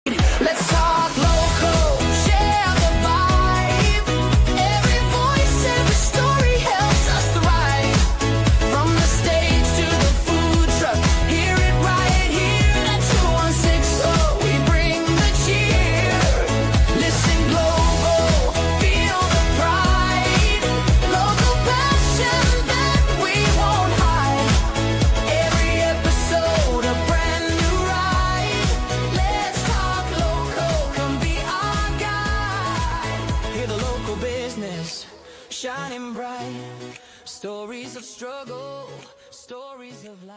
Let's talk local, share the vibe. Every voice, every story helps us thrive. From the stage to the food truck, hear it right here at 2160. We bring the cheer. Listen global, feel the pride. Local passion that we won't hide. Every episode a brand new ride. Let's talk local, come be our guide. Hear the local business shining bright. Stories of struggle, stories of life.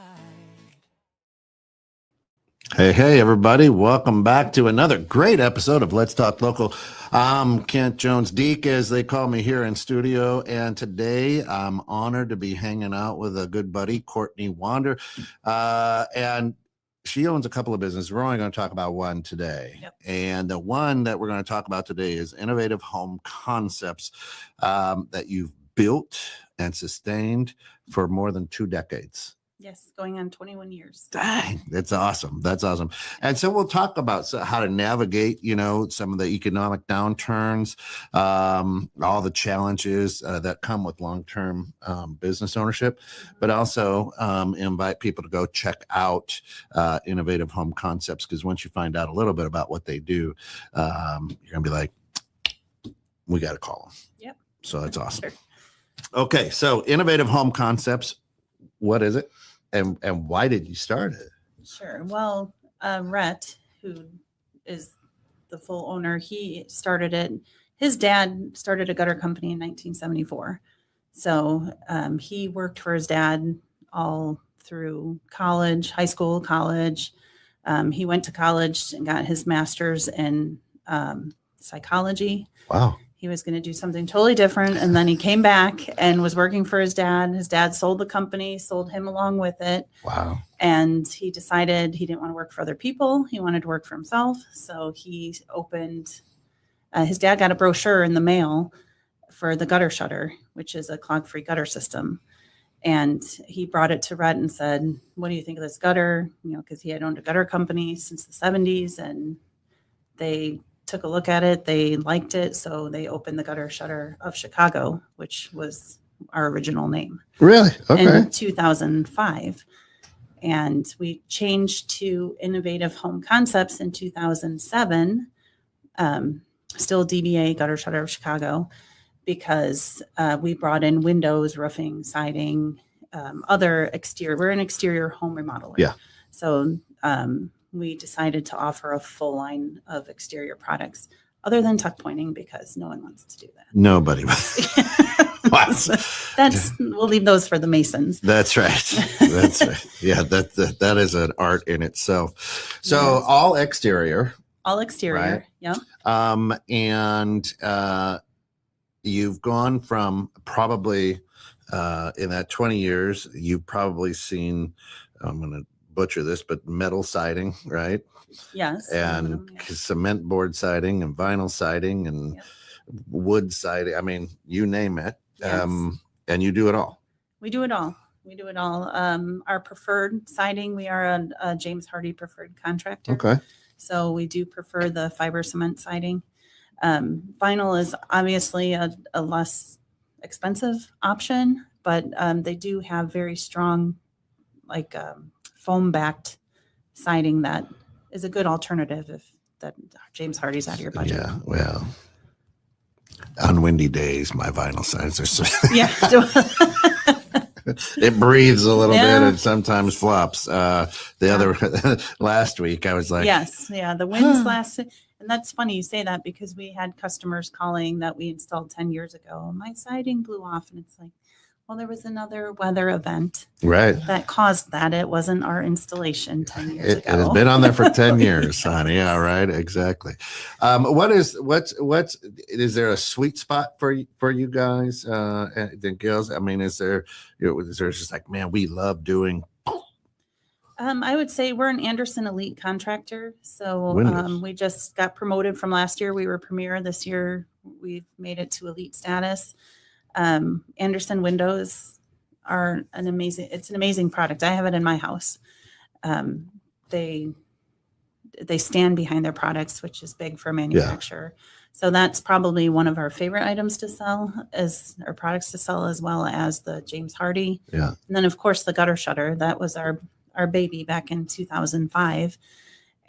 Hey, everybody. Welcome back to another great episode of Let's Talk Local. I'm Kent Jones Deek, as they call me here in studio. And today I'm honored to be hanging out with a good buddy, Courtney Wander. And she owns a couple of businesses. We're only going to talk about one today. Yep. And the one that we're going to talk about today is Innovative Home Concepts that you've built and sustained for more than 2 decades. Yes, going on 21 years. Dang, that's awesome. That's awesome. And so we'll talk about how to navigate, some of the economic downturns, all the challenges that come with long-term business ownership, but also invite people to go check out Innovative Home Concepts, because once you find out a little bit about what they do, you're going to be like, we got to call them. Yep. So that's awesome. Sure. Okay, so Innovative Home Concepts, what is it? And why did you start it? Sure. Well, Rhett, who is the full owner, he started it. His dad started a gutter company in 1974. So he worked for his dad all through college, high school, college. He went to college and got his master's in psychology. Wow. He was going to do something totally different. And then he came back and was working for his dad. His dad sold the company, sold him along with it. Wow. And he decided he didn't want to work for other people. He wanted to work for himself. So he opened, his dad got a brochure in the mail for the gutter shutter, which is a clog-free gutter system. And he brought it to Rhett and said, what do you think of this gutter? Because he had owned a gutter company since the 70s, and they took a look at it. They liked it. So they opened the Gutter Shutter of Chicago, which was our original name. Really? Okay. In 2005. And we changed to Innovative Home Concepts in 2007. Still DBA, Gutter Shutter of Chicago, because we brought in windows, roofing, siding, other exterior. We're an exterior home remodeler. Yeah. So we decided to offer a full line of exterior products other than tuck pointing, because no one wants to do that. Nobody. We'll leave those for the masons. That's right. That's right. Yeah, that is an art in itself. So Yes. all exterior. All exterior. Right. Yep. And you've gone from probably in that 20 years, you've probably seen, I'm going to butcher this, but metal siding, right? Yes. And Aluminum, yeah. cement board siding and vinyl siding and Yep. wood siding. I mean, you name it. Yes. And you do it all. We do it all. Our preferred siding, we are a James Hardy preferred contractor. Okay. So we do prefer the fiber cement siding. Vinyl is obviously a less expensive option, but they do have very strong, foam backed siding that is a good alternative if that James Hardy's out of your budget. Yeah. Well, on windy days, my vinyl sides are so Yeah. it breathes a little Yeah. bit and sometimes flops. Other last week I was like, Yes. Yeah. The winds last, and that's funny you say that, because we had customers calling that we installed 10 years ago. My siding blew off, and it's like, well, there was another weather event right. that caused that. It wasn't our installation 10 years It ago. has been on there for 10 years, honey. Yeah, right. Exactly. Is there a sweet spot for you guys, the girls? I mean, is there just like, man, we love doing. I would say we're an Anderson Elite contractor. So Windows. we just got promoted from last year. We were Premier this year. We've made it to Elite status. Anderson windows are it's an amazing product. I have it in my house. It's they stand behind their products, which is big for a manufacturer. So that's probably one of our favorite items to sell, or products to sell, as well as the James Hardy. Yeah. And then of course the gutter shutter, that was our baby back in 2005.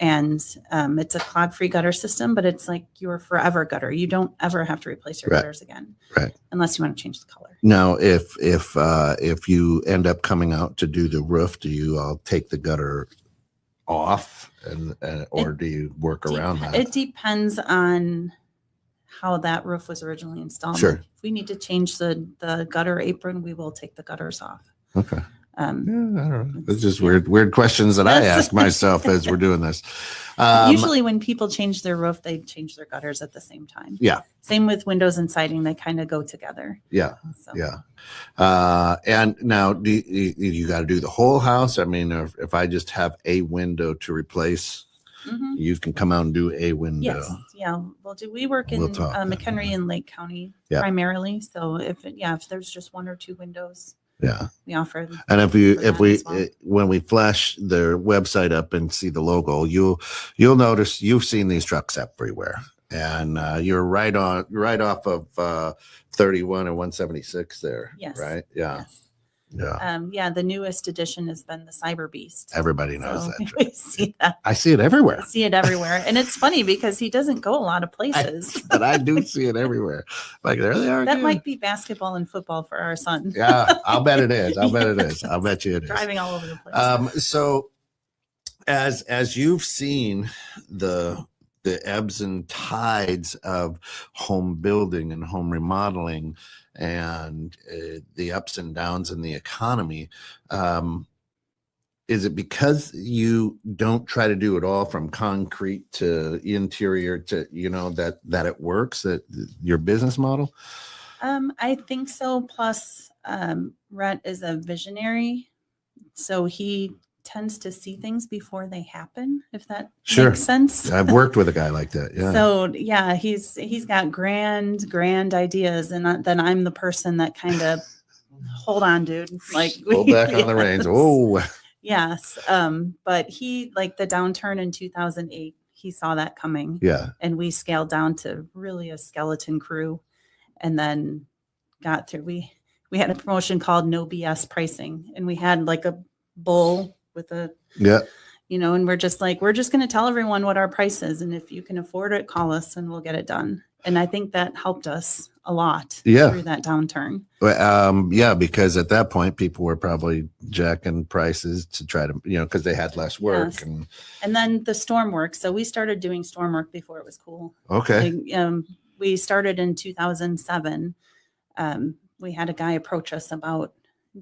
And it's a clog-free gutter system, but it's like your forever gutter. You don't ever have to replace your Right. gutters again, Right. unless you want to change the color. Now, if you end up coming out to do the roof, do you all take the gutter off or do you work around that? It depends on how that roof was originally installed. Sure. If we need to change the gutter apron, we will take the gutters off. Okay. Yeah, I don't know. It's just yeah. weird questions that I That's- ask myself as we're doing this. Usually when people change their roof, they change their gutters at the same time. Yeah. Same with windows and siding. They kind of go together. Yeah. So. Yeah. And now do you got to do the whole house? I mean, if I just have a window to replace, Mhm. you can come out and do a window. Yes. Yeah. We work in We'll talk then. McHenry and Lake County Yeah. primarily. So if there's just one or two windows, Yeah. we offer. And for that as well. when we flash their website up and see the logo, you'll notice you've seen these trucks everywhere, and you're right off of 31 and 176 there. Yes. Right. Yeah. Yes. Yeah. The newest addition has been the Cyber Beast. Everybody knows So that. truck. we see that. I see it everywhere. See it everywhere. And it's funny because he doesn't go a lot of places. But I do see it everywhere. Like there they are. That again. might be basketball and football for our son. Yeah, I'll bet it is. I'll bet it is. I'll bet you it is. Driving all over the place. So as you've seen the ebbs and tides of home building and home remodeling and the ups and downs in the economy, is it because you don't try to do it all from concrete to interior to that it works, that your business model? I think so. Plus, Rhett is a visionary, so he tends to see things before they happen, if that Sure. makes sense. I've worked with a guy like that. Yeah. So yeah, he's got grand ideas, and then I'm the person that kind of hold on, dude. Like Pull back on the reins. Yes. Oh, Yes. But he, like the downturn in 2008, he saw that coming, yeah. and we scaled down to really a skeleton crew, and then got through. We had a promotion called No BS pricing, and we had like a bull with a, Yeah. and we're just going to tell everyone what our price is. And if you can afford it, call us and we'll get it done. And I think that helped us a lot Yeah. through that downturn. Yeah, because at that point, people were probably jacking prices to try to, because they had less work. Yes. And And then the storm work. So we started doing storm work before it was cool. okay, Like, we started in 2007. We had a guy approach us about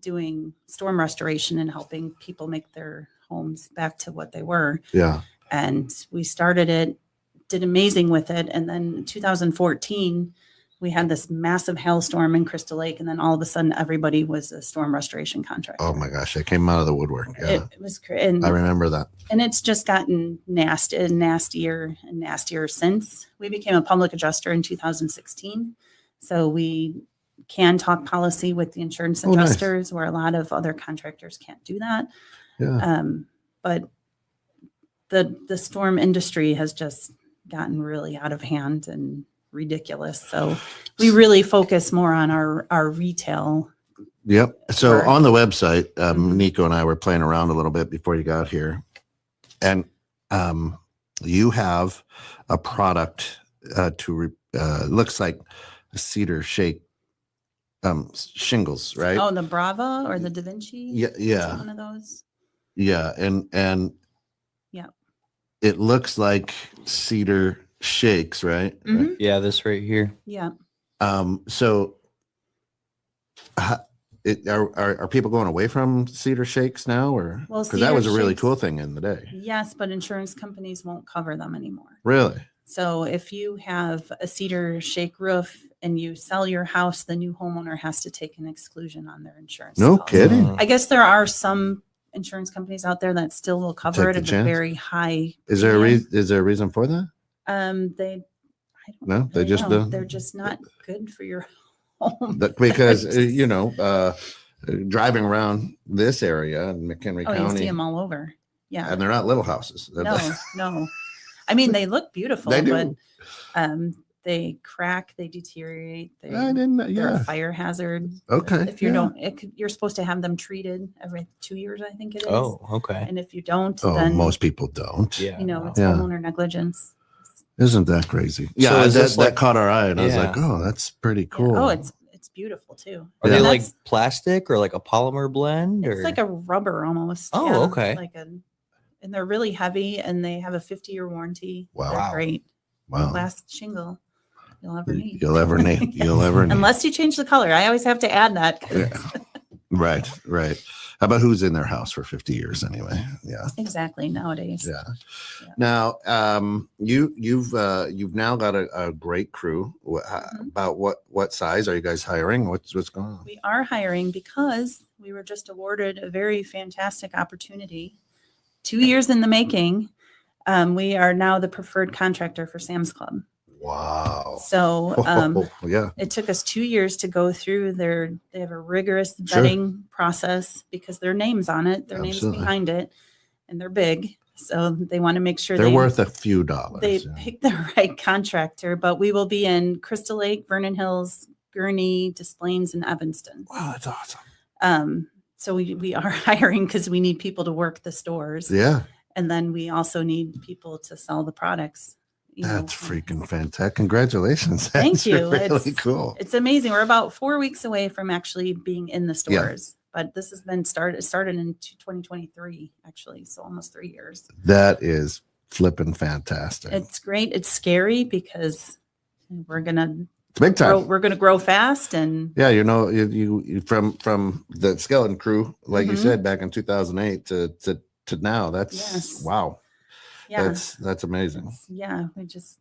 doing storm restoration and helping people make their homes back to what they were. yeah, And we started it, did amazing with it. And then in 2014, we had this massive hailstorm in Crystal Lake. And then all of a sudden, everybody was a storm restoration contractor. oh my gosh, they came out of the woodwork. Yeah, It was great. And, I remember that. and it's just gotten nastier and nastier since. We became a public adjuster in 2016. So we can talk policy with the insurance Oh, nice. adjusters, where a lot of other contractors can't do that. Yeah, But the storm industry has just gotten really out of hand and ridiculous. So we really focus more on our retail. yep. So Sure. on the website, Mhm. Nico and I were playing around a little bit before you got here, and you have a product looks like a cedar shake shingles, right? Oh, the Brava or the Da Vinci? Yeah, Is it yeah. one of those. Yeah, and Yeah. it looks like cedar shakes, right? Mhm. Yeah, this right here. Yeah. So are people going away from cedar shakes now, or Well, because that was a cedar really shakes- cool thing in the day? Yes, but insurance companies won't cover them anymore. Really? So if you have a cedar shake roof and you sell your house, the new homeowner has to take an exclusion on their insurance. No policy. kidding. I guess there are some insurance companies out there that still will cover Take it the at chance. a very high. Is there a premium. is there a reason for that? I don't No, they really just know. don't. They're just not good for your home. Because Just- driving around this area in McHenry Oh, you see County, them all over. Yeah. And they're not little houses. No. I mean, they look beautiful, They but do. they crack, they deteriorate. I didn't. They're a Yeah. fire hazard. Okay. If you yeah. don't, you're supposed to have them treated every 2 years, I think it is. Oh, okay. And if you don't, Oh, then most people don't. Yeah. no. it's Yeah. homeowner negligence. Isn't that crazy? Yeah, is that, this that like- caught our eye, and I was Yeah. like, "Oh, that's pretty Yeah. cool." Oh, it's beautiful too. Are Yeah. they That's- like plastic or like a polymer blend? It's or like a rubber almost. Oh, okay. And they're really heavy, and they have a 50-year warranty. Wow. They're Wow. great. wow. Last shingle you'll ever need. You'll ever need. You'll ever need. Unless you change the color. I always have to add that. 'cause- Yeah. Right. Right. How about who's in their house for 50 years anyway? Yeah. Exactly. Nowadays. Yeah. Yeah. Now, you've now got a great crew. About what size are you guys hiring? What's going on? We are hiring because we were just awarded a very fantastic opportunity. 2 years in the making. We are now the preferred contractor for Sam's Club. Wow. So yeah. it took us 2 years to go through they have a rigorous Sure. vetting process because their name's on it, their name's Absolutely. behind it, and they're big. So they want to make sure They're worth a few dollars. they yeah. pick the right contractor, but we will be in Crystal Lake, Vernon Hills, Gurnee, Des Plaines, and Evanston. Wow, that's awesome. So we are hiring because we need people to work the stores. Yeah. And then we also need people to sell the products. That's freaking fantastic. Congratulations. Thank That's you. Really cool. It's amazing. We're about 4 weeks away from actually being in the stores, but this has been started in 2023, actually. So almost 3 years. That is flipping fantastic. It's great. It's scary because we're going to It's big time. we're going to grow fast. And Yeah, you from the skeleton crew, like you Mhm. said, back in 2008 to now. That's Yes. wow. yeah, That's amazing. we just,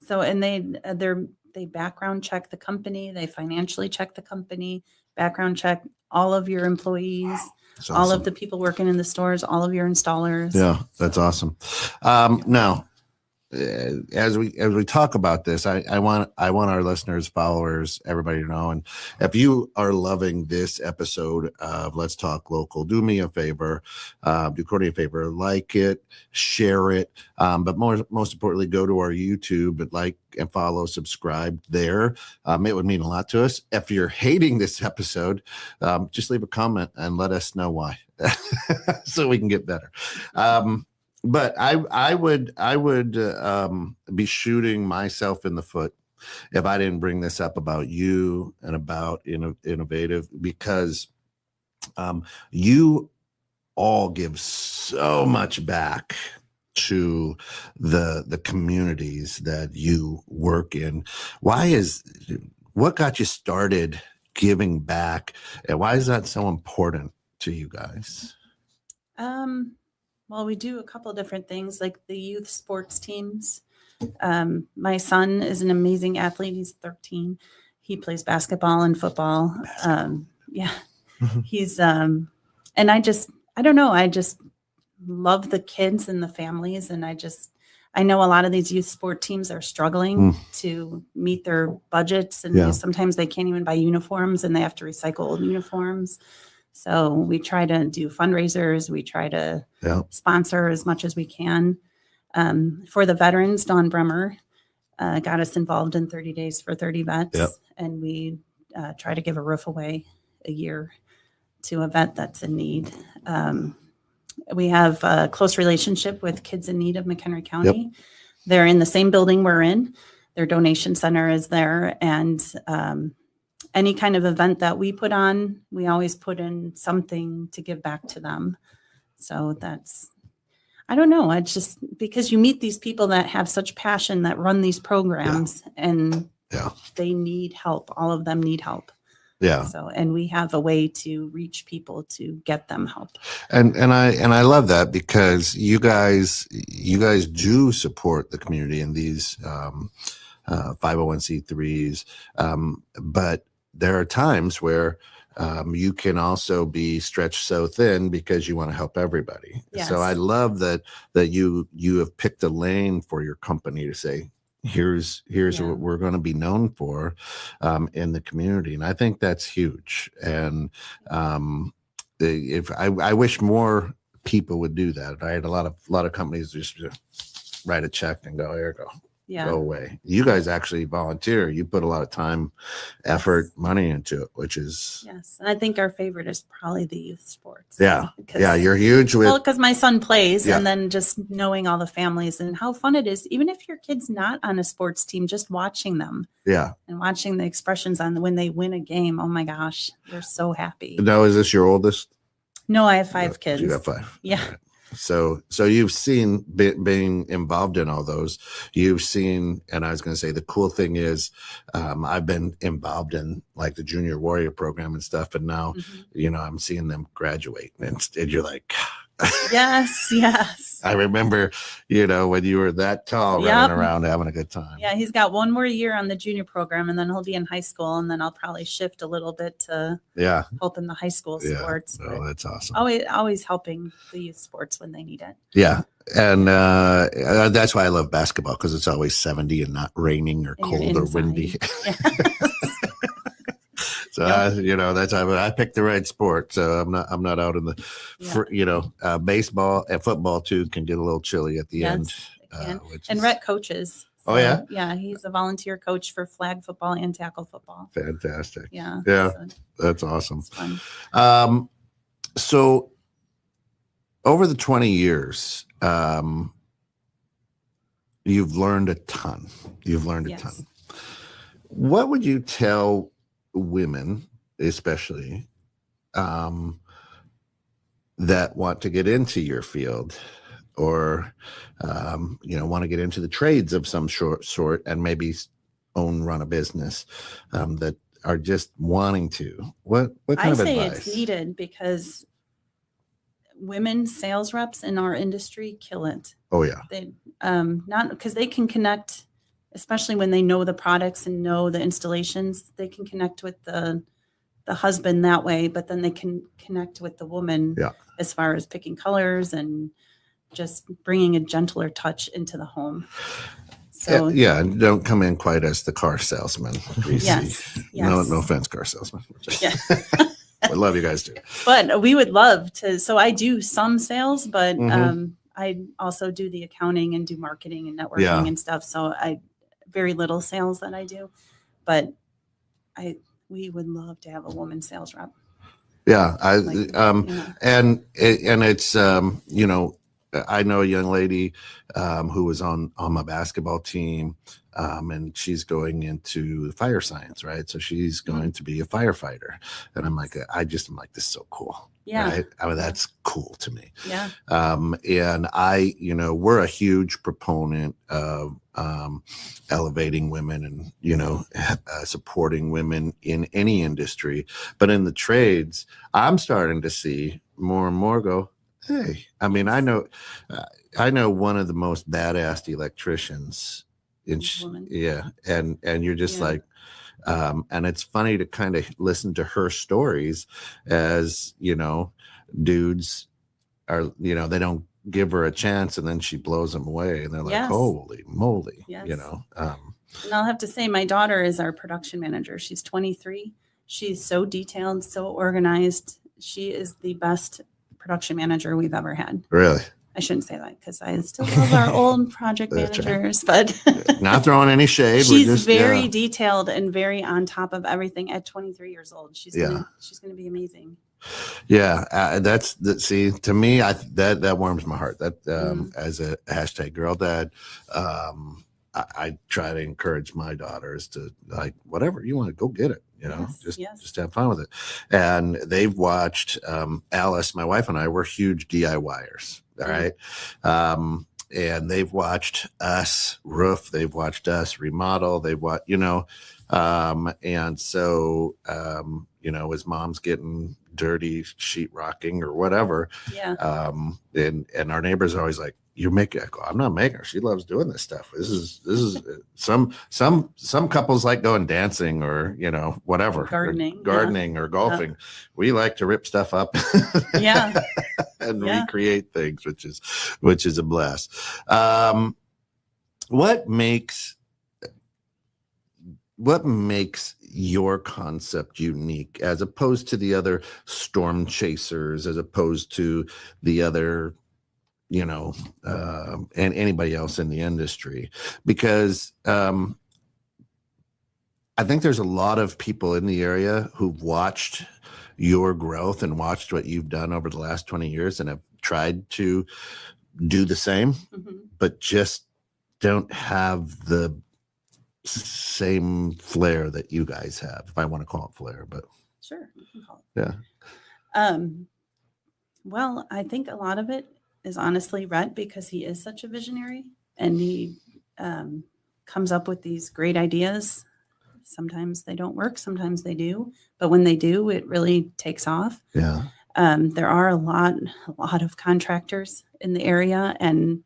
so, and they background check the company. They financially check the company, background check all of your employees, That's all awesome. of the people working in the stores, all of your installers. Yeah, that's awesome. Now, as we talk about this, I want our listeners, followers, everybody to know. And if you are loving this episode of Let's Talk Local, do me a favor, do Courtney a favor, like it, share it, but most importantly, go to our YouTube and like and follow, subscribe there. It would mean a lot to us. If you're hating this episode, just leave a comment and let us know why, so we can get better. But I would be shooting myself in the foot if I didn't bring this up about you and about innovative, because you all give so much back to the communities that you work in. What got you started giving back, and why is that so important to you guys? Well, we do a couple of different things, like the youth sports teams. My son is an amazing athlete. He's 13. He plays basketball and football. He's and I don't know. I just love the kids and the families, and I know a lot of these youth sport teams are struggling to meet their budgets, and sometimes they can't even buy uniforms, and they have to recycle old uniforms. So we try to do fundraisers. We try to sponsor as much as we can. For the veterans, Dawn Bremer got us involved in 30 Days for 30 Vets. And we try to give a roof away a year to a vet that's in need. We have a close relationship with Kids in Need of McHenry County. They're in the same building we're in. Their donation center is there. And any kind of event that we put on, we always put in something to give back to them. So I don't know. It's just because you meet these people that have such passion that run these programs and they need help. All of them need help. Yeah. So, and we have a way to reach people to get them help. And I love that, because you guys do support the community in these 501c3s, but there are times where you can also be stretched so thin because you want to help everybody. Yes. So I love that you have picked a lane for your company to say, here's what we're going to be known for in the community. And I think that's huge. And if I wish more people would do that, right? A lot of companies just write a check and go, here you go. Yeah. Go away. You guys actually volunteer. You put a lot of time, effort, money into it, which is Yes. And I think our favorite is probably the youth sports. yeah. Because, Yeah, you're huge with well, because my son plays, Yeah. and then just knowing all the families and how fun it is, even if your kid's not on a sports team, just watching them yeah. and watching the expressions on when they win a game. Oh my gosh, they're so happy. Now, is this your oldest? No, I have 5 kids. You got 5. Yeah. All right. So you've seen being involved in all those. You've seen, and I was going to say the cool thing is, I've been involved in like the Junior Warrior program and stuff, and now I'm seeing them graduate, and you're like, Yes, yes. I remember, when you were that tall, running around having a good time. Yeah, he's got 1 more year on the junior program, and then he'll be in high school, and then I'll probably shift a little bit to help in the high school sports. Oh, that's awesome. Always helping the youth sports when they need it. Yeah. And that's why I love basketball, because it's always 70 and not raining or And you're cold or inside. windy. Yeah. So that's how I picked the right sport. So I'm not out in the, baseball and football too can get a little chilly at the end. And Rhett coaches. Oh, yeah? Yeah, he's a volunteer coach for flag football and tackle football. Fantastic. Yeah. Yeah, So that's awesome. it's fun. So over the 20 years, you've learned a ton. Yes. What would you tell women, especially, that want to get into your field, or want to get into the trades of some sort and maybe run a business, that are just wanting to? What kind of advice? It's needed because women sales reps in our industry kill it. Oh yeah. They not because they can connect, especially when they know the products and know the installations. They can connect with the husband that way, but then they can connect with the woman as far as picking colors and just bringing a gentler touch into the home. So and don't come in quite as the car salesman. Yes. No offense, car salesman. Yeah. I love you guys too. But we would love to. So I do some sales, but Mhm. I also do the accounting and do marketing and networking and stuff. So I very little sales that I do, but we would love to have a woman sales rep. Yeah, And it's I know a young lady who was on my basketball team, and she's going into fire science, right? So she's going to be a firefighter, and I'm like, this is so cool. Yeah. Right? I mean, that's cool to me. Yeah. And we're a huge proponent of elevating women and, supporting women in any industry. But in the trades, I'm starting to see more and more go, hey, I mean, I know one of the most badass electricians and you're just like, and it's funny to kind of listen to her stories as, dudes are, they don't give her a chance and then she blows them away and they're like, Yes. holy moly, Yes. And And I'll have to say, my daughter is our production manager. She's 23. She's so detailed, so organized. She is the best production manager we've ever had. really I shouldn't say that because I still love our old project That's right. managers, but not throwing any shade. she's very detailed and very on top of everything at 23 years old. She's gonna be amazing. Yeah, see, to me, that warms my heart. That as a hashtag girl dad, I try to encourage my daughters to, like, whatever you want to go get it, just have fun with it. And they've watched Alice, my wife, and I were huge DIYers. All right. And they've watched us roof, they've watched us remodel, they've watched, and so, as mom's getting dirty sheetrocking or whatever. Yeah. And our neighbors are always like, you make it. I go, I'm not making her. She loves doing this stuff. This is some couples like going dancing or, whatever, gardening or golfing. Yeah. We like to rip stuff up. Yeah. And recreate things, which is a blast. What makes what makes your concept unique as opposed to the other storm chasers, as opposed to the other, and anybody else in the industry? Because I think there's a lot of people in the area who've watched your growth and watched what you've done over the last 20 years and have tried to do the same, but just don't have the same flair that you guys have, if I want to call it flair. But Sure, you can call yeah. Well, I think a lot of it is honestly Rhett, because he is such a visionary and he comes up with these great ideas. Sometimes they don't work, sometimes they do, but when they do, it really takes off. Yeah. There are a lot of contractors in the area, and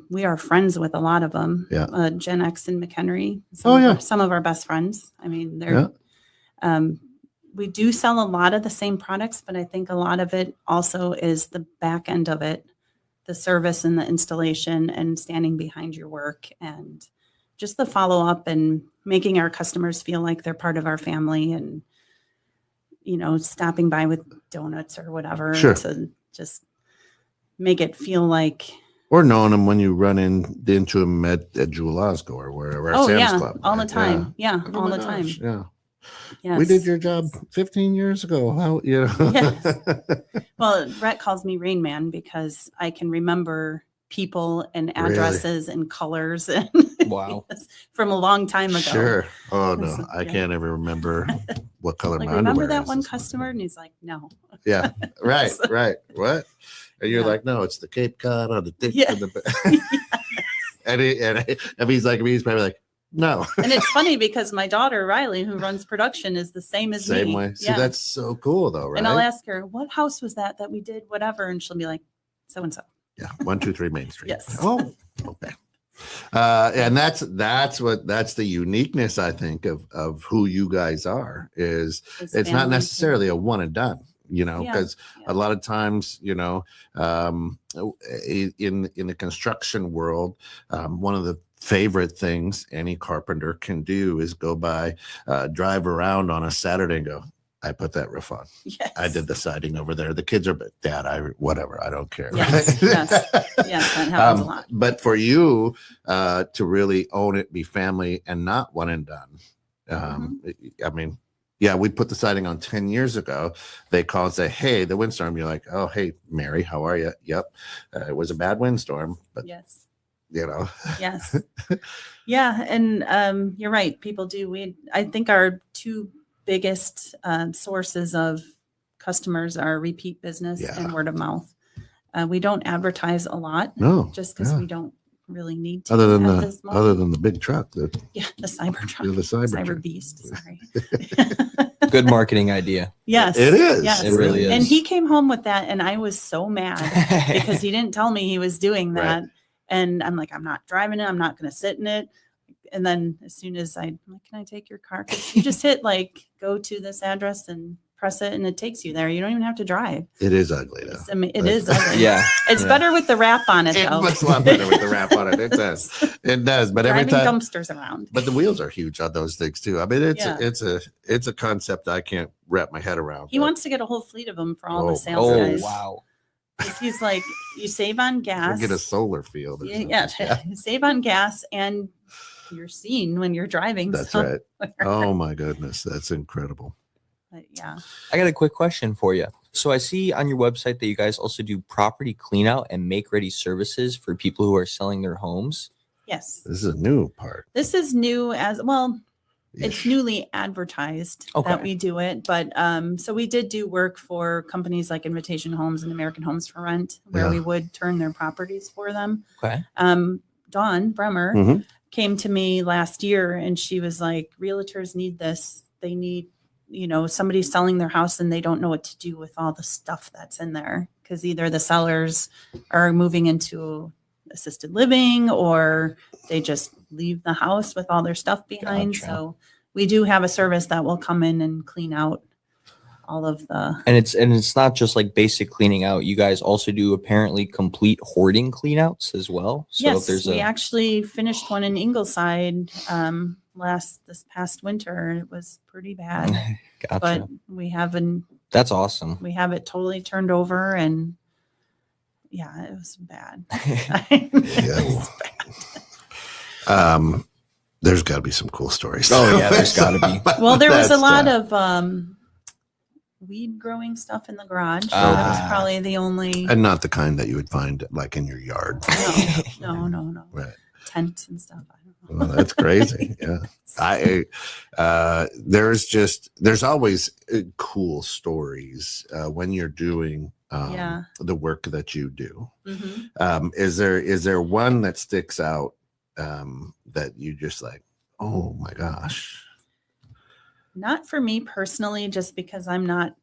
we are friends with a lot of them. Yeah. Gen X and McHenry. Some of our best friends. I mean, they're. We do sell a lot of the same products, but I think a lot of it also is the back end of it, the service and the installation and standing behind your work and just the follow up and making our customers feel like they're part of our family and, stopping by with donuts or whatever to just make it feel like. Or knowing them when you run into them at Jewel Osco or wherever. Sam's Club. All the time. Yeah, Oh all my the time. gosh, yeah. Yes. We did your job 15 years ago. How, Yes. Well, Rhett calls me Rain Man because I can remember people and addresses and colors and Wow. from a long time ago. Sure. Oh no, So, I can't ever remember what color Like, my remember underwear that is one this customer? And he's like, no. morning. Yeah. Right. Right. What? And you're Yeah. like, no, it's the Cape Cod on the dick. Yeah. And, he's probably like, no. And it's funny because my daughter, Riley, who runs production, is the same as me. Same way. See, Yeah. that's so cool though, right? And I'll ask her, what house was that we did whatever? And she'll be like, so-and-so. Yeah, 123 Main Street. Yes. Oh, okay. And that's the uniqueness, I think, of who you guys are. Is it's not family. necessarily a one and done, Yeah, because yeah. a lot of times, in the construction world, one of the favorite things any carpenter can do is go by, drive around on a Saturday and go, I put that roof on. Yes. I did the siding over there. The kids are, Dad, whatever. I don't care. Yes, yes. Yes, that happens a lot. But for you to really own it, be family and not one and done. I mean, yeah, we put the siding on 10 years ago. They call and say, hey, the windstorm. You're like, oh, hey, Mary, how are you? Yep. It was a bad windstorm, but Yes. Yes. Yeah. And you're right. People do. I think our two biggest sources of customers are repeat business and word of mouth. We don't advertise a lot. No. Just because we don't really need to. Other than at this moment. other than the big truck. The cyber truck. The cyber truck. beast. Sorry. Good marketing idea. Yes. It is. Yes. It really is. And he came home with that, and I was so mad because he didn't tell me he was doing that. Right. And I'm like, I'm not driving it. I'm not going to sit in it. And then as soon as I'm like, can I take your car? Because you just hit go to this address and press it, and it takes you there. You don't even have to drive. It is ugly though. It is ugly. Yeah. It's better with the wrap on it, It though. looks a lot better with the wrap on it. It does. It does. But every Driving time. dumpsters around. But the wheels are huge on those things too. I mean, it's a concept I can't wrap my head around. He wants to get a whole fleet of them for all Oh, the sales Oh, guys. wow. 'Cause he's like, you save on gas. Get a solar field. Or Yeah, something. save on gas, and you're seen when you're driving. That's so- right. Oh my goodness, that's incredible. But yeah. I got a quick question for you. So I see on your website that you guys also do property clean out and make ready services for people who are selling their homes. Yes. This is a new part. This is new as well. It's newly advertised Okay. that we do it, but so we did do work for companies like Invitation Homes and American Homes for Rent, where Yeah. we would turn their properties for them. Okay. Dawn Bremer Mhm. came to me last year, and she was like, realtors need this. They need, somebody selling their house and they don't know what to do with all the stuff that's in there, because either the sellers are moving into assisted living or they just leave the house with all their stuff behind. Gotcha. So we do have a service that will come in and clean out all of the. And it's not just like basic cleaning out. You guys also do apparently complete hoarding clean outs as well. So Yes, if there's we actually finished one in Ingleside this past winter. It was pretty bad, Gotcha. but we have That's awesome. it totally turned over, and yeah, it was bad. Yeah. It was bad. There's got to be some cool stories. Oh, yeah, there's gotta be. Well, there was a That's, lot of weed growing stuff in the garage. So that was probably the only. and not the kind that you would find like in your yard. No. Right. Tents and stuff. I don't know. Well, that's crazy. Yeah. There's always cool stories when you're doing the work that you do. Mhm. Is there one that sticks out that you just like, oh my gosh? Not for me personally, just because I'm not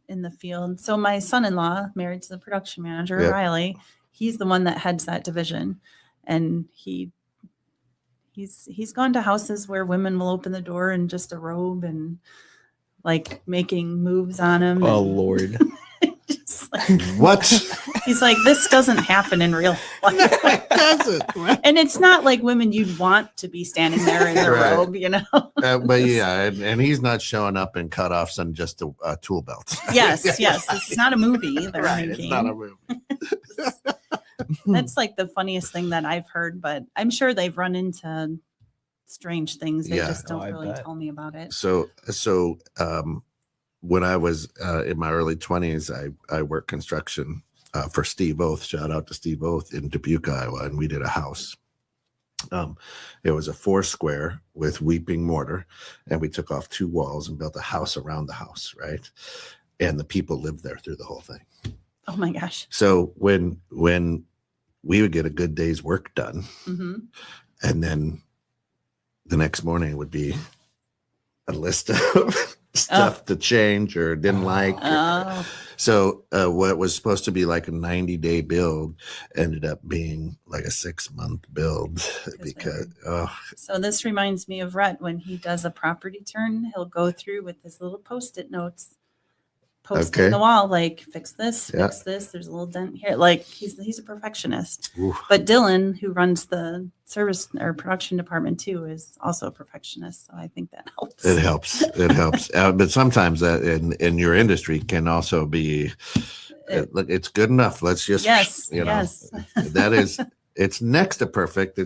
in the field. So my son-in-law, married to the production manager, Yep. Riley, he's the one that heads that division, and he's gone to houses where women will open the door in just a robe and like making moves on him. Oh, and Lord. just like, What? he's like, this doesn't happen in real life. Does it? And it's not like women you'd want to be standing there in their Right. robe, you know? But yeah, and he's not showing up in cutoffs and just a tool belt. Yes. It's not a movie they're Right. making. It's not a movie. That's like the funniest thing that I've heard, but I'm sure they've run into strange things. They Yeah. just don't I really bet. tell me about it. So when I was in my early 20s, I worked construction for Steve Oath. Shout out to Steve Oath in Dubuque, Iowa, and we did a house. It was a 4-square with weeping mortar, and we took off 2 walls and built a house around the house, right? And the people lived there through the whole thing. Oh my gosh. So when we would get a good day's work done, Hmm. and then the next morning would be a list of stuff to change or didn't like. Oh, So what was supposed to be like a 90-day build ended up being like a 6-month build because so this reminds me of Rhett when he does a property turn. He'll go through with his little Post-it notes, post Okay. in the wall, like fix this, Yeah. fix this. There's a little dent here. Like he's a perfectionist. oof. But Dylan, who runs the service or production department too, is also a perfectionist. So I think that helps. It helps. It helps. But sometimes that in your industry can also be, look, it's good enough. Let's just, Yes, you know, yes. that is, it's next to perfect.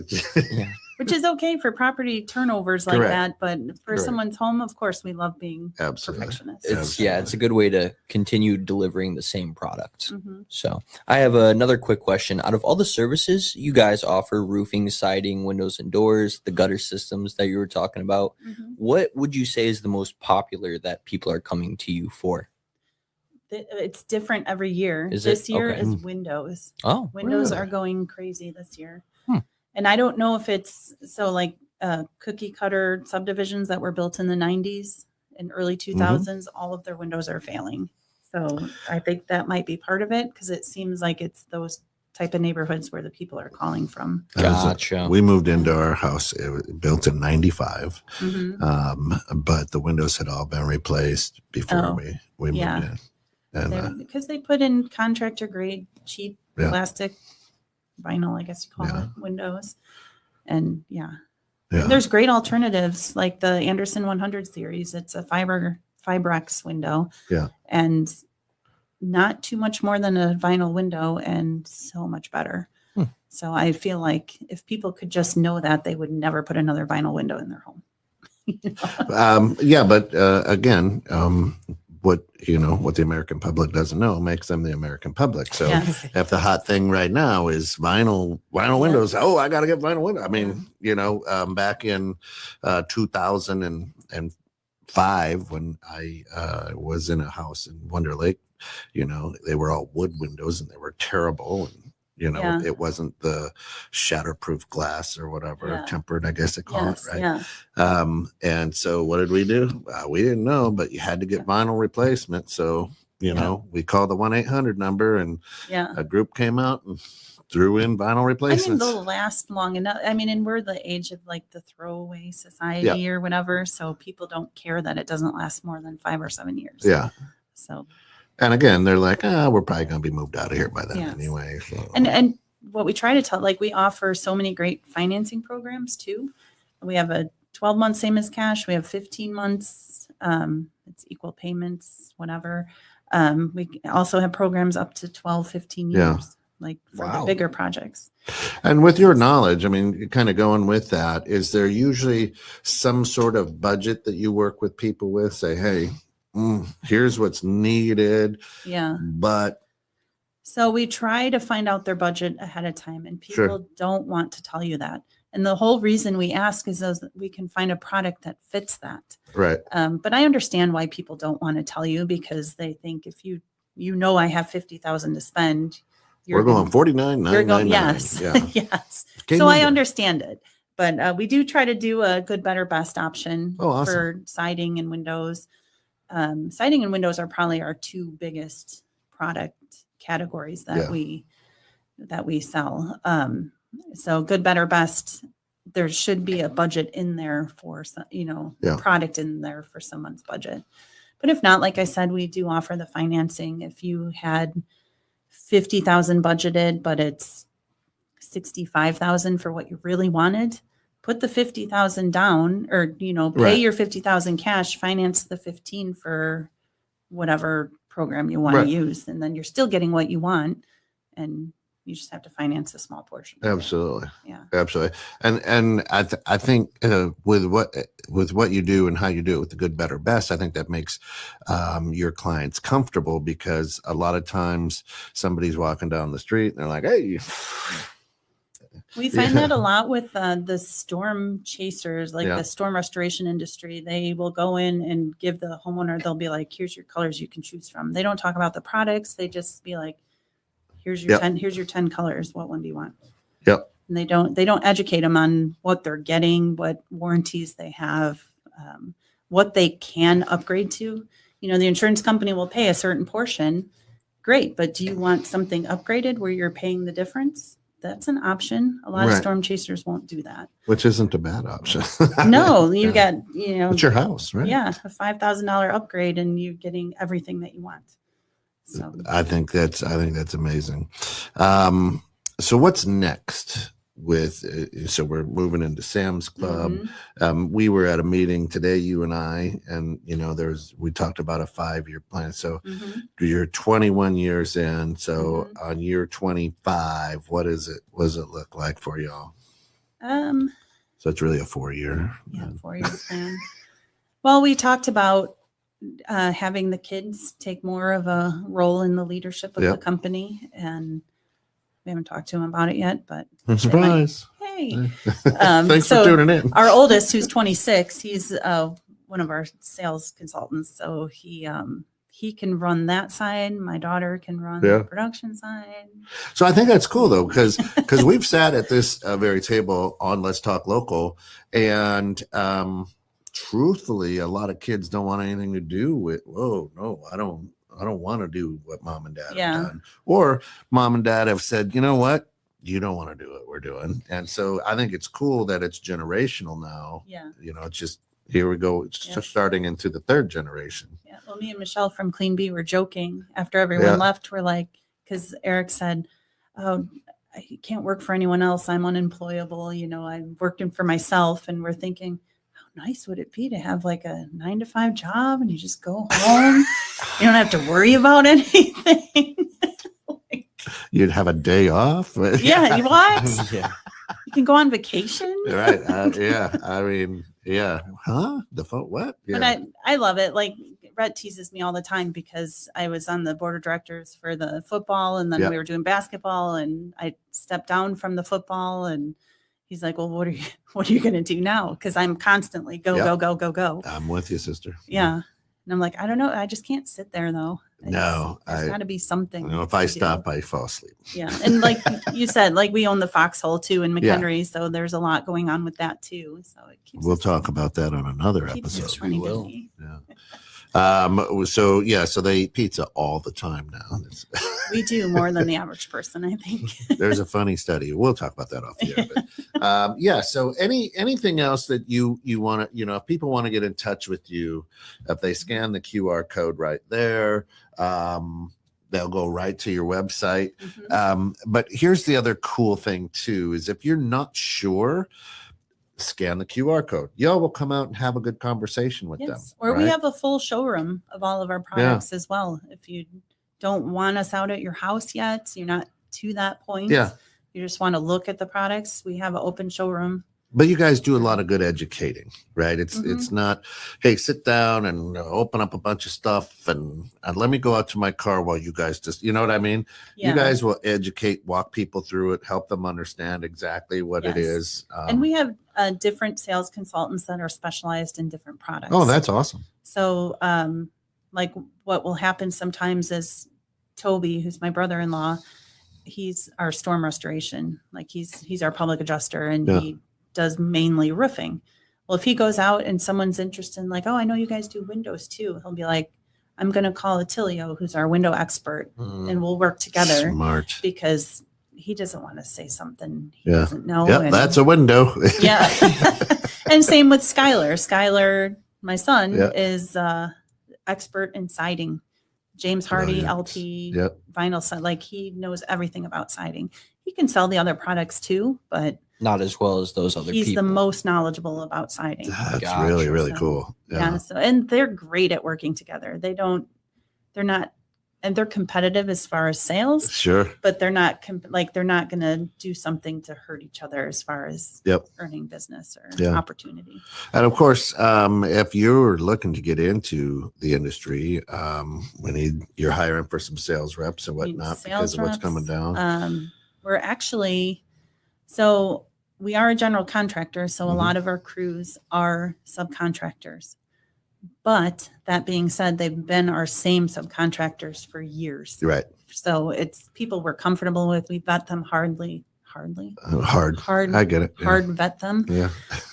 Which is okay for property turnovers like Correct. that, but for Correct. someone's home, of course, we love being Absolutely. perfectionists. It's a good way to continue delivering the same product. Mhm. So I have another quick question. Out of all the services you guys offer, roofing, siding, windows and doors, the gutter systems that you were talking about, Mhm. what would you say is the most popular that people are coming to you for? It's different every year. Is it? This year Okay. is windows. Oh, Windows Really? are going crazy this year. Hmm. And I don't know if it's so like cookie cutter subdivisions that were built in the 90s and early 2000s, all of their windows are failing. So I think that might be part of it because it seems like it's those type of neighborhoods where the people are calling from. gotcha. We moved into our house. It was built in 95. Mhm. But the windows had all been replaced before Oh, we moved yeah. in. And Because they put in contractor grade cheap Yeah. plastic vinyl, I guess you call Yeah. it, windows. And yeah. yeah. There's great alternatives like the Anderson 100 series. It's a Fibrex window. Yeah. And not too much more than a vinyl window and so much better. Hmm. So I feel like if people could just know that, they would never put another vinyl window in their home. You know? Yeah, but again, what the American public doesn't know makes them the American public. So Yes. if the hot thing right now is vinyl windows, oh, I got to get vinyl window. I mean, back in 2005 when I was in a house in Wonder Lake, they were all wood windows and they were terrible. And Yeah. it wasn't the shatterproof glass or whatever, Yeah. tempered, I guess they call Yes. it, right? Yeah. And so what did we do? We didn't know, but you had to get vinyl replacement. So, we called the 1-800 number and Yeah. a group came out and threw in vinyl I mean, replacements. they'll last long enough. I mean, and we're the age of like the throwaway society or whatever. So people don't care that it doesn't last more than 5 or 7 years. Yeah. So, And again, they're like, we're probably going to be moved out of here by then Yes. anyway. So. and what we try to tell, like we offer so many great financing programs too. We have a 12 months, same as cash. We have 15 months. It's equal payments, whatever. We also have programs up to 12, 15 years, Yeah. like for Wow. the bigger projects. And with your knowledge, I mean, kind of going with that, is there usually some sort of budget that you work with people with? Say, hey, here's what's needed, Yeah. but So we try to find out their budget ahead of time, and people Sure. don't want to tell you that. And the whole reason we ask is that we can find a product that fits that. right, But I understand why people don't want to tell you, because they think if you I have 50,000 to spend, we're going 49, you're going, 999. yes, Yeah. yes. Game So I over. understand it, but we do try to do a good, better, best option Oh, awesome. for siding and windows. Siding and windows are probably our two biggest product categories that Yeah. we sell. So good, better, best. There should be a budget in there for some, Yeah. product in there for someone's budget. But if not, like I said, we do offer the financing. If you had 50,000 budgeted, but it's 65,000 for what you really wanted, put the 50,000 down, or, pay Right. your 50,000 cash, finance the 15 for whatever program you want Right. to use. And then you're still getting what you want. And you just have to finance a small portion. of it. Absolutely. Yeah. Absolutely. And I think with what you do and how you do it with the good, better, best, I think that makes your clients comfortable, because a lot of times somebody's walking down the street and they're like, hey, We find that a lot with the storm chasers, like Yeah. the storm restoration industry. They will go in and give the homeowner, they'll be like, here's your colors you can choose from. They don't talk about the products. They just be like, here's your Yep. 10 colors. What one do you want? Yep. And they don't educate them on what they're getting, what warranties they have, what they can upgrade to. The insurance company will pay a certain portion. Great. But do you want something upgraded where you're paying the difference? That's an option. A lot of Right. storm chasers won't do that. which isn't a bad option. No, you Yeah. got, It's your house, right? yeah, a $5,000 upgrade and you're getting everything that you want. So I think that's amazing. So what's next with? So we're moving into Sam's Club. mhm. We were at a meeting today, you and I, and we talked about a 5-year plan. So Mhm. you're 21 years in. So Mm-hmm. on year 25, what is it? What does it look like for y'all? So it's really a 4-year. Yeah, 4-year plan. Well, we talked about having the kids take more of a role in the leadership of the Yep. company, and we haven't talked to them about it yet, but Surprise! hey, Thanks so for tuning in. our oldest, who's 26, he's one of our sales consultants, so he can run that side. My daughter can run Yeah. the production side. So I think that's cool though, because we've sat at this very table on Let's Talk Local, and truthfully, a lot of kids don't want anything to do with. Whoa, no, I don't want to do what mom and dad Yeah. have done, or mom and dad have said, you know what, you don't want to do what we're doing, and so I think it's cool that it's generational now. Yeah. It's just here we go. It's Yeah. just starting into the 3rd generation. Yeah. Well, me and Michelle from Clean Bee were joking after everyone Yeah. left. We're like, because Eric said, "Oh, I can't work for anyone else. I'm unemployable. I'm working for myself." And we're thinking, how nice would it be to have like a 9-to-5 job and you just go home? You don't have to worry about anything. You'd have a day off. Yeah. What? Yeah. You can go on vacation. Right. Yeah. I mean, yeah. Huh? The phone? What? Yeah. But I love it. Like Rhett teases me all the time because I was on the board of directors for the football, and then Yeah. we were doing basketball, and I stepped down from the football, and he's like, "Well, what are you going to do now?" Because I'm constantly go, Yeah. go, go, go, go. I'm with you, sister. Yeah. And I'm like, I don't know. I just can't sit there though. No, There's got to be something. If I to do. stop, I fall asleep. Yeah. And like you said, like we own the Foxhole too in McHenry. So there's a lot going on with that too. So it keeps We'll us- talk about that on another keeps us episode. running We will. busy. Yeah. So they eat pizza all the time now. We do more than the average person, I think. There's a funny study. We'll talk about that off the air. But, yeah. So anything else that you want to, if people want to get in touch with you, if they scan the QR code right there, they'll go right to your website. Mhm. But here's the other cool thing too, is if you're not sure, scan the QR code. Y'all will come out and have a good conversation with them. Yes. Or we right? have a full showroom of all of our products as well. If you don't want us out at your house yet, you're not to that point. Yeah. You just want to look at the products. We have an open showroom. But you guys do a lot of good educating, right? It's Mhm. not, hey, sit down and open up a bunch of stuff and let me go out to my car while you guys just, you know what I mean? Yeah. You guys will educate, walk people through it, help them understand exactly what it Yes. is. And we have different sales consultants that are specialized in different products. Oh, that's awesome. So, like what will happen sometimes is Toby, who's my brother-in-law, he's our storm restoration. Like he's our public adjuster, and Yeah. he does mainly roofing. Well, if he goes out and someone's interested in like, oh, I know you guys do windows too, he'll be like, I'm going to call Attilio, who's our window expert, and we'll work together Smart. because he doesn't want to say something he Yeah. doesn't know. Yep, and- that's a window. yeah. And same with Skylar. Skylar, my son, Yeah. is expert in siding. James Hardy, Brilliant. LT, Yep. vinyl side. Like he knows everything about siding. He can sell the other products too, but Not as well as those other he's people. the most knowledgeable about siding. That's Gotcha. really, really So, cool. Yeah. So, and they're great at working together. They're not, and they're competitive as far as sales, Sure. but they're not they're not going to do something to hurt each other as far as Yep. earning business or Yeah. opportunity. And of course, if you're looking to get into the industry, you're hiring for some sales reps and We need whatnot because sales of what's reps. coming down. We're actually, so we are a general contractor. So a Mhm. lot of our crews are subcontractors. But that being said, they've been our same subcontractors for years. You're right. So it's people we're comfortable with. We vet them hard. Hard. I get it. Yeah. Hard vet them. Yeah.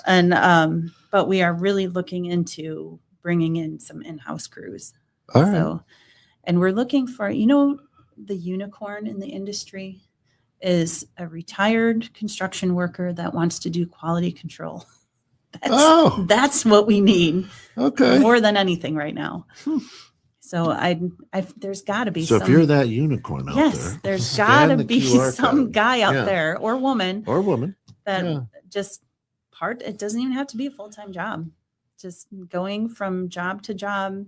And but we are really looking into bringing in some in-house crews. All right. So, and we're looking for, the unicorn in the industry is a retired construction worker that wants to do quality control. That's what we need Okay. more than anything right now. So there's got to be So some. if you're that unicorn out yes, there, there's scan got to the be QR some code. guy out Yeah. there or woman or woman. that Yeah. just it doesn't even have to be a full-time job. Just going from job to job,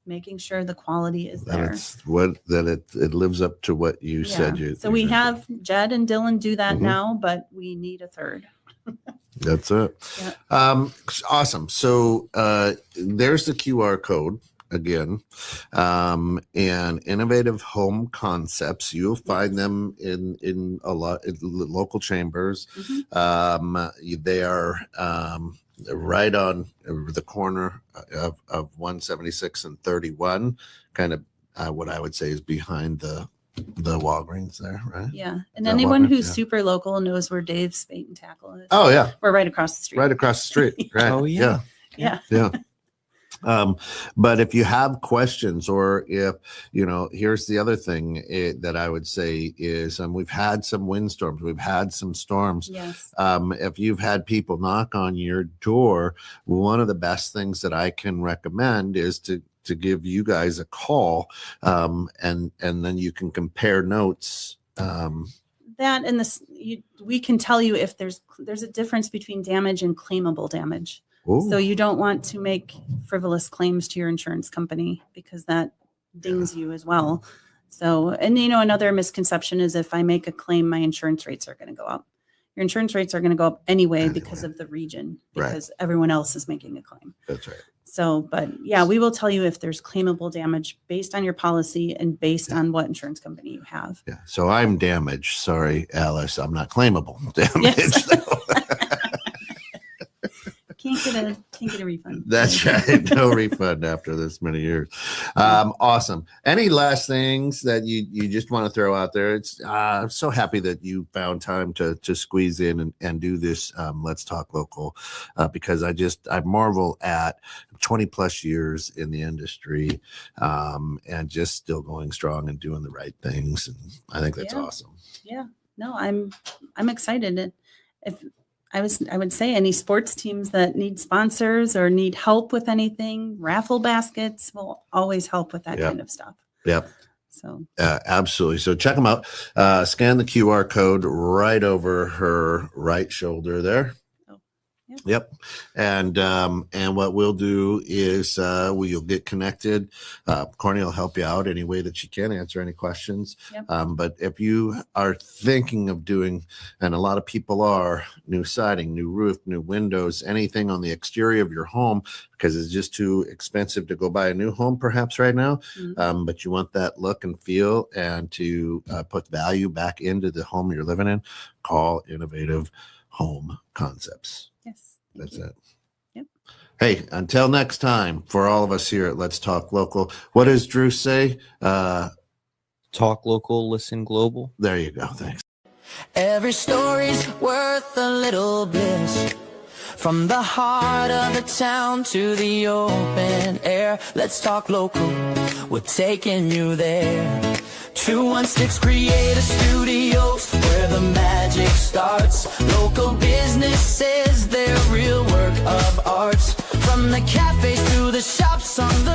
making sure the quality is That there. it lives up to what you said. So we have Jed and Dylan do that Mhm. now, but we need a third. That's it. Yeah. Awesome. So there's the QR code again, and innovative home concepts. You'll find them in a lot in local chambers. Mhm. They are right on the corner of 176 and 31, kind of what I would say is behind the Walgreens there, right? Yeah. And that anyone Walgreens? who's Yeah. super local knows where Dave's Spate and Tackle is. Oh yeah, We're right across the street. right across the street. Right. Oh, yeah. Yeah. Yeah. But if you have questions, or if here's the other thing that I would say is, we've had some windstorms, we've had some storms. Yes. If you've had people knock on your door, one of the best things that I can recommend is to give you guys a call, and then you can compare notes. That and this, we can tell you if there's a difference between damage and claimable damage. Ooh, So you don't want to make frivolous claims to your insurance company because that dings you as well. So, and another misconception is if I make a claim, my insurance rates are going to go up. Your insurance rates are going to go up anyway because of the region, Right. because everyone else is making a claim. that's right. So, but yeah, we will tell you if there's claimable damage based on your policy and based on what insurance company you have. Yeah. So I'm damaged. Sorry, Alice. I'm not claimable. Damaged. Yes. Can't get a refund. That's right. No refund after this many years. Awesome. Any last things that you just want to throw out there? I'm so happy that you found time to squeeze in and do this Let's Talk Local, because I marvel at 20 plus years in the industry, and just still going strong and doing the right things. And I think that's Yeah. awesome. Yeah, no, I'm excited. And if I would say any sports teams that need sponsors or need help with anything, raffle baskets will always help with that Yep. kind of stuff. Yep. So Absolutely. So check them out. Scan the QR code right over her right shoulder there. Yep. And what we'll do is we'll get connected. Courtney will help you out any way that she can, answer any questions. Yep. But if you are thinking of doing, and a lot of people are, new siding, new roof, new windows, anything on the exterior of your home, because it's just too expensive to go buy a new home perhaps right now. Mhm. But you want that look and feel and to put value back into the home you're living in, call Innovative Home Concepts. Yes. That's you. it. Yep. Hey, until next time, for all of us here at Let's Talk Local, what does Drew say? Talk local, listen global. There you go. Thanks. Every story's worth a little bliss. From the heart of the town to the open air, let's talk local, we're taking you there. 216 Creative Studios, where the magic starts. Local businesses, their real work of art. From the cafes to the shops on the